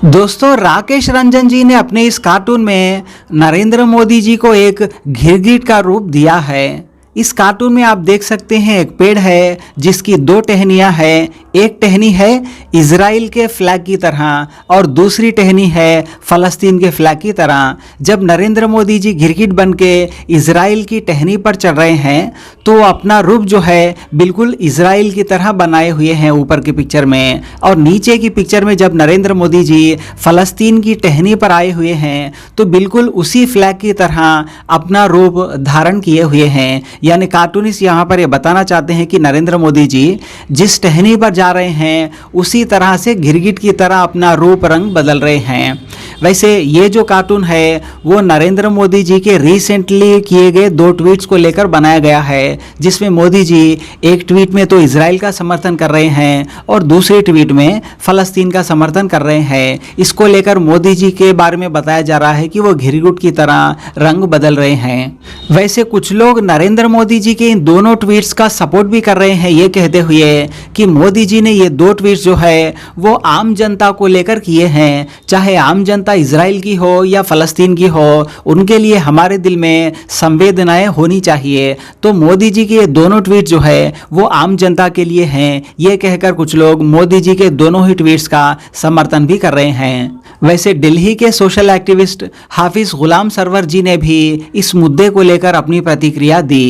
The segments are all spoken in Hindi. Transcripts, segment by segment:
दोस्तों, राकेश रंजन जी ने अपने इस कार्टून में नरेंद्र मोदी जी को एक गिरगिट का रूप दिया है। इस कार्टून में आप देख सकते हैं एक पेड़ है जिसकी दो टहनियां हैं। एक टहनी है इजराइल के फ्लैग की तरह और दूसरी टहनी है फ़लस्तीन के फ्लैग की तरह। जब नरेंद्र मोदी जी गिरगिट बन के इजराइल की टहनी पर चढ़ रहे हैं तो अपना रूप जो है बिल्कुल इजराइल की तरह बनाए हुए हैं ऊपर की पिक्चर में, और नीचे की पिक्चर में जब नरेंद्र मोदी जी फ़लस्तीन की टहनी पर आए हुए हैं तो बिल्कुल उसी फ्लैग की तरह अपना रूप धारण किए हुए हैं। यानी कार्टूनिस्ट यहाँ पर ये बताना चाहते हैं कि नरेंद्र मोदी जी जिस टहनी पर जा रहे हैं उसी तरह से गिरगिट की तरह अपना रूप रंग बदल रहे हैं। वैसे ये जो कार्टून है वो नरेंद्र मोदी जी के रिसेंटली किए गए 2 ट्वीट्स को लेकर बनाया गया है, जिसमें मोदी जी एक ट्वीट में तो इजराइल का समर्थन कर रहे हैं और दूसरे ट्वीट में फ़लस्तीन का समर्थन कर रहे हैं। इसको लेकर मोदी जी के बारे में बताया जा रहा है कि वो गिरगिट की तरह रंग बदल रहे हैं। वैसे कुछ लोग नरेंद्र मोदी जी के इन दोनों ट्वीट्स का सपोर्ट भी कर रहे हैं, ये कहते हुए कि मोदी जी ने ये 2 ट्वीट्स जो है वो आम जनता को लेकर किए हैं। चाहे आम जनता इजराइल की हो या फ़लस्तीन की हो, उनके लिए हमारे दिल में संवेदनाएं होनी चाहिए। तो मोदी जी के ये दोनों ट्वीट जो है वो आम जनता के लिए हैं, ये कहकर कुछ लोग मोदी जी के दोनों ही ट्वीट्स का समर्थन भी कर रहे हैं। वैसे दिल्ली के सोशल एक्टिविस्ट हाफिज गुलाम सरवर जी ने भी इस मुद्दे को लेकर अपनी प्रतिक्रिया दी।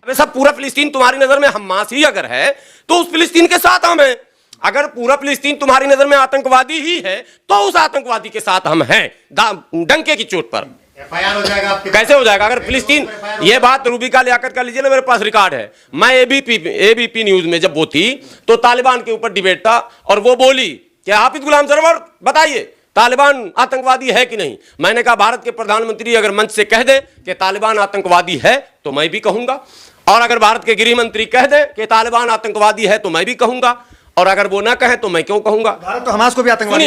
सब पूरा फिलिस्तीन तुम्हारी नजर में हमास ही अगर है तो उस फिलिस्तीन के साथ हम हैं। अगर पूरा फिलिस्तीन तुम्हारी नजर में आतंकवादी ही है तो उस आतंकवादी के साथ हम हैं, डंके की चोट पर। FIR हो जाएगा आपके कैसे हो जाएगा? अगर फिलिस्तीन, ये बात रूबिका लियाकत का लीजिए ना, मेरे पास रिकॉर्ड है। मैं एबीपी न्यूज में जब वो थी तो तालिबान के ऊपर डिबेट था और वो बोली कि हाफिज गुलाम सरवर बताइए तालिबान आतंकवादी है कि नहीं। मैंने कहा भारत के प्रधानमंत्री अगर मंच से कह दे कि तालिबान आतंकवादी है तो मैं भी कहूंगा, और अगर भारत के गृह मंत्री कह दे कि तालिबान आतंकवादी है तो मैं भी कहूंगा, और अगर वो ना कहे तो मैं क्यों कहूंगा। भारत तो हमास को भी आतंकवादी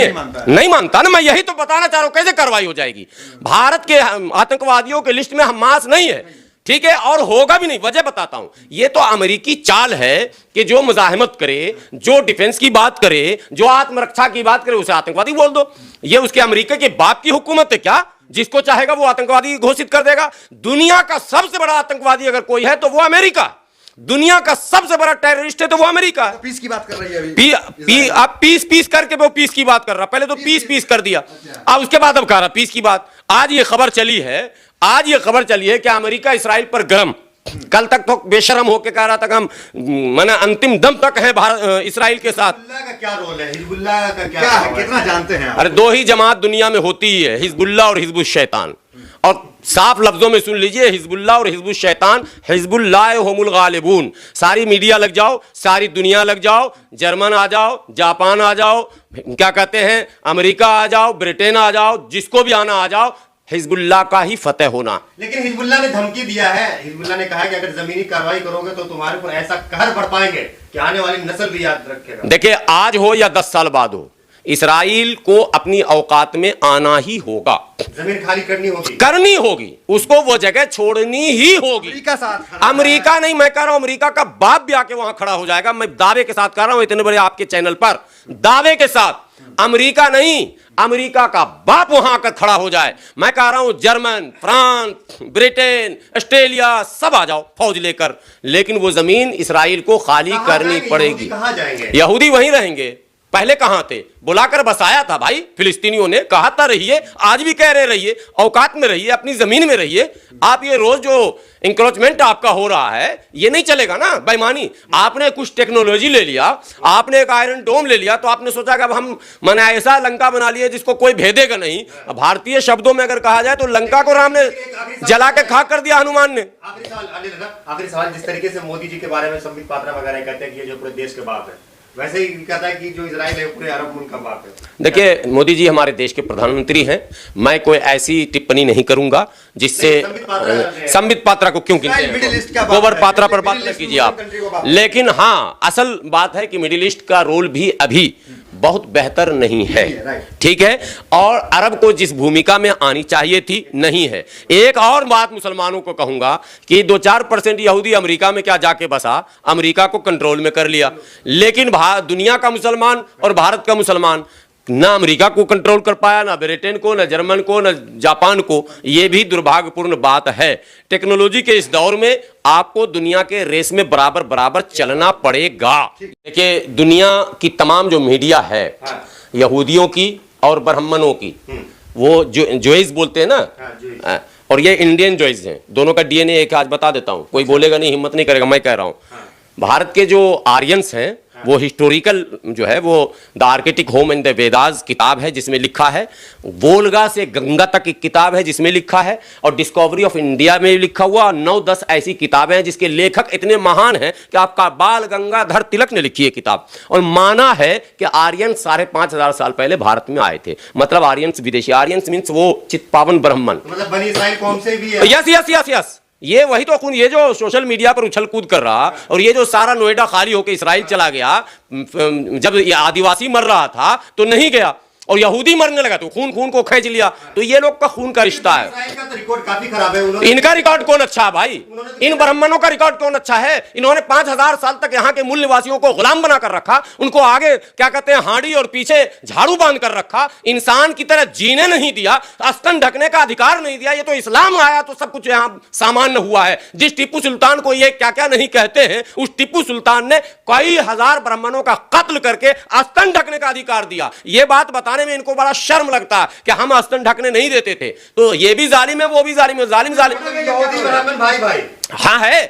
नहीं मानता ना। मैं यही तो बताना चाह रहा हूं, कैसे कार्रवाई हो जाएगी। भारत के आतंकवादियों के लिस्ट में हमास नहीं है, ठीक है, और होगा भी नहीं। वजह बताता हूं, ये तो अमेरिकी चाल है कि जो मुजाहिमत करे, जो डिफेंस की बात करे, जो आत्मरक्षा की बात करे, उसे आतंकवादी बोल दो। ये उसके अमेरिका के बाप की हुकूमत है क्या? जिसको चाहेगा वो आतंकवादी घोषित कर देगा। दुनिया का सबसे बड़ा आतंकवादी अगर कोई है तो वो अमेरिका। दुनिया का सबसे बड़ा टेररिस्ट है तो वो अमेरिका। तो पीस की बात कर रही है अभी। आप पीस करके वो पीस की बात कर रहा। पहले तो पीस कर दिया, अब उसके बाद अब कह रहा पीस की बात। आज ये खबर चली है कि अमेरिका इसराइल पर गर्म। कल तक तो बेशरम होकर कह रहा था कि हम माने अंतिम दम तक है भारत इसराइल के साथ। हिजबुल्लाह का क्या रोल है? हिजबुल्लाह का क्या है? कितना जानते हैं आप? अरे 2 ही जमात दुनिया में होती ही है, हिजबुल्लाह और हिजबुल शैतान। और साफ लफ्जों में सुन लीजिए, हिजबुल्लाह और हिजबुल शैतान, हिजबुल्लाह हुमुल गालिबून। सारी मीडिया लग जाओ, सारी दुनिया लग जाओ, जर्मन आ जाओ, जापान आ जाओ, क्या कहते हैं, अमेरिका आ जाओ, ब्रिटेन आ जाओ, जिसको भी आना आ जाओ, हिजबुल्लाह का ही फतेह होना। लेकिन हिजबुल्लाह ने धमकी दिया है। हिजबुल्लाह ने कहा कि अगर जमीनी कार्रवाई करोगे तो तुम्हारे ऊपर ऐसा कहर बढ़ पाएंगे कि आने वाली नस्ल भी याद रखेगा। देखिए, आज हो या 10 साल बाद हो, इसराइल को अपनी औकात में आना ही होगा। जमीन खाली करनी होगी, उसको वो जगह छोड़नी ही होगी। अमेरिका नहीं, मैं कह रहा हूं अमेरिका का बाप भी आके वहां खड़ा हो जाएगा। मैं दावे के साथ कह रहा हूं, इतने बड़े आपके चैनल पर दावे के साथ, अमेरिका नहीं, अमेरिका का बाप वहां आकर खड़ा हो जाए। मैं कह रहा हूं जर्मन, फ्रांस, ब्रिटेन, ऑस्ट्रेलिया सब आ जाओ फौज लेकर, लेकिन वो जमीन इसराइल को खाली करनी पड़ेगी। कहां जाएंगे? यहूदी वहीं रहेंगे। पहले कहां थे? बुलाकर बसाया था भाई फिलिस्तीनियों ने, कहा था रहिए, आज भी कह रहे रहिए, औकात में रहिए, अपनी जमीन में रहिए। आप ये रोज जो इंक्रोचमेंट आपका हो रहा है ये नहीं चलेगा ना, बेईमानी। आपने कुछ टेक्नोलॉजी ले लिया, आपने एक आयरन डोम ले लिया, तो आपने सोचा कि अब हम माने ऐसा लंका बना लिए जिसको कोई भेदेगा नहीं। भारतीय शब्दों में अगर कहा जाए तो लंका को राम ने जला के खाक कर दिया, हनुमान ने। आखिरी सवाल, जिस तरीके से मोदी जी के बारे में संबित पात्रा वगैरह कहते हैं कि ये जो पूरे देश के बाप है, वैसे ही कहता है कि जो इजराइल है पूरे अरब मुल्क का बाप है। देखिए, मोदी जी हमारे देश के प्रधानमंत्री हैं। मैं कोई ऐसी टिप्पणी नहीं करूंगा जिससे संबित पात्रा को क्यों गिनते हैं, गोबर पात्रा पर बात न कीजिए आप। लेकिन हाँ, असल बात है कि मिडिल ईस्ट का रोल भी अभी बहुत बेहतर नहीं है, ठीक है, और अरब को जिस भूमिका में आनी चाहिए थी नहीं है। एक और बात मुसलमानों को कहूंगा कि 2-4% यहूदी अमेरिका में क्या जाके बसा, अमेरिका को कंट्रोल में कर लिया, लेकिन दुनिया का मुसलमान और भारत का मुसलमान ना अमेरिका को कंट्रोल कर पाया, ना ब्रिटेन को, ना जर्मन को, ना जापान को। ये भी दुर्भाग्यपूर्ण बात है। टेक्नोलॉजी के इस दौर में आपको दुनिया के रेस में बराबर बराबर चलना पड़ेगा। देखिए, दुनिया की तमाम जो मीडिया है, यहूदियों की और ब्राह्मणों की, वो जो जोइस बोलते हैं ना, और ये इंडियन जोइस हैं, दोनों का डीएनए एक। आज बता देता हूं, कोई बोलेगा नहीं, हिम्मत नहीं करेगा, मैं कह रहा हूं। भारत के जो आर्यंस हैं, वो हिस्टोरिकल जो है, वो the Arctic home and the Vedas किताब है जिसमें लिखा है, वोल्गा से गंगा तक एक किताब है जिसमें लिखा है, और डिस्कवरी ऑफ इंडिया में लिखा हुआ 9-10 ऐसी किताबें हैं जिसके लेखक इतने महान हैं कि आपका बाल गंगाधर तिलक ने लिखी है किताब। और माना है कि आर्यन 5,500 साल पहले भारत में आए थे। मतलब आर्यंस विदेशी, आर्यंस मीन्स वो चित्पावन ब्राह्मण, मतलब बनी इस्राइल कौम से भी है। यस यस यस यस, ये वही तो खून, ये जो सोशल मीडिया पर उछल कूद कर रहा, और ये जो सारा नोएडा खाली होकर इसराइल चला गया, जब ये आदिवासी मर रहा था तो नहीं गया, और यहूदी मरने लगा तो खून खून को खींच लिया। तो ये लोग का खून का रिश्ता है। इसराइल का तो रिकॉर्ड काफी खराब है। इनका रिकॉर्ड कौन अच्छा है भाई? इन ब्राह्मणों का रिकॉर्ड कौन अच्छा है? इन्होंने 5,000 साल तक यहाँ के मूल निवासियों को गुलाम बनाकर रखा, उनको आगे क्या कहते हैं हांडी और पीछे झाड़ू बांध कर रखा, इंसान की तरह जीने नहीं दिया, स्तन ढकने का अधिकार नहीं दिया। ये तो इस्लाम आया तो सब कुछ यहाँ सामान्य हुआ है। जिस टिप्पू सुल्तान को ये क्या क्या नहीं कहते हैं, उस टिप्पू सुल्तान ने कई हजार ब्राह्मणों का कत्ल करके स्तन ढकने का अधिकार दिया। ये बात बताने में इनको बड़ा शर्म लगता है कि हम स्तन ढकने नहीं देते थे। तो ये भी जालिम है, वो भी जालिम है, जालिम जालिम। यहूदी ब्राह्मण भाई भाई, हाँ है,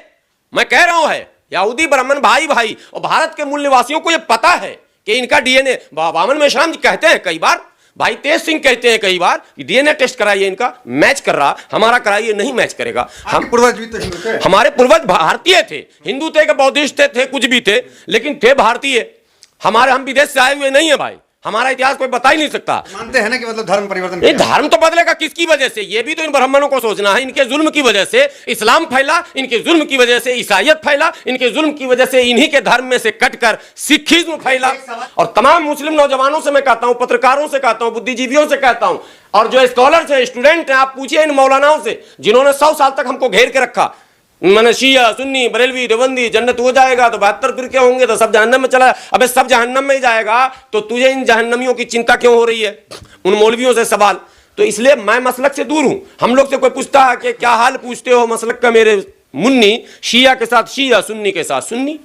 मैं कह रहा हूं है, यहूदी ब्राह्मण भाई भाई। और भारत के मूल निवासियों को यह पता है कि इनका डीएनए, वामन मेश्राम जी कहते हैं कई बार, भाई तेज सिंह कहते हैं कई बार, डीएनए टेस्ट कराइए, इनका मैच कर रहा, हमारा कराइए, नहीं मैच करेगा। हम पूर्वज भी तो हिंदू थे, हमारे पूर्वज भारतीय थे, हिंदू थे, बौद्धिस्ट थे, कुछ भी थे, लेकिन थे भारतीय। हमारे, हम विदेश से आए हुए नहीं है भाई, हमारा इतिहास कोई बता ही नहीं सकता। मानते हैं ना कि मतलब धर्म परिवर्तन, ये धर्म तो बदलेगा किसकी वजह से? ये भी तो इन ब्राह्मणों को सोचना है। इनके जुल्म की वजह से इस्लाम फैला, इनके जुल्म की वजह से ईसाइयत फैला, इनके जुल्म की वजह से इन्हीं के धर्म में से कटकर सिखिज्म फैला। और तमाम मुस्लिम नौजवानों से मैं कहता हूं, पत्रकारों से कहता हूं, बुद्धिजीवियों से कहता हूं, और जो स्कॉलर्स हैं, स्टूडेंट हैं, आप पूछिए इन मौलानाओं से जिन्होंने 100 साल तक हमको घेर के रखा, मैंने शिया सुन्नी बरेलवी देवबंदी, जन्नत हो जाएगा तो 72 फिरके होंगे तो सब जहन्नम में चला। अबे सब जहन्नम में ही जाएगा तो तुझे इन जहन्नमियों की चिंता क्यों हो रही है? उन मौलवियों से सवाल। तो इसलिए मैं मसलक से दूर हूं। हम लोग से कोई पूछता है कि क्या हाल पूछते हो मसलक का, मेरे मुन्नी शिया के साथ शिया, सुन्नी के साथ सुन्नी।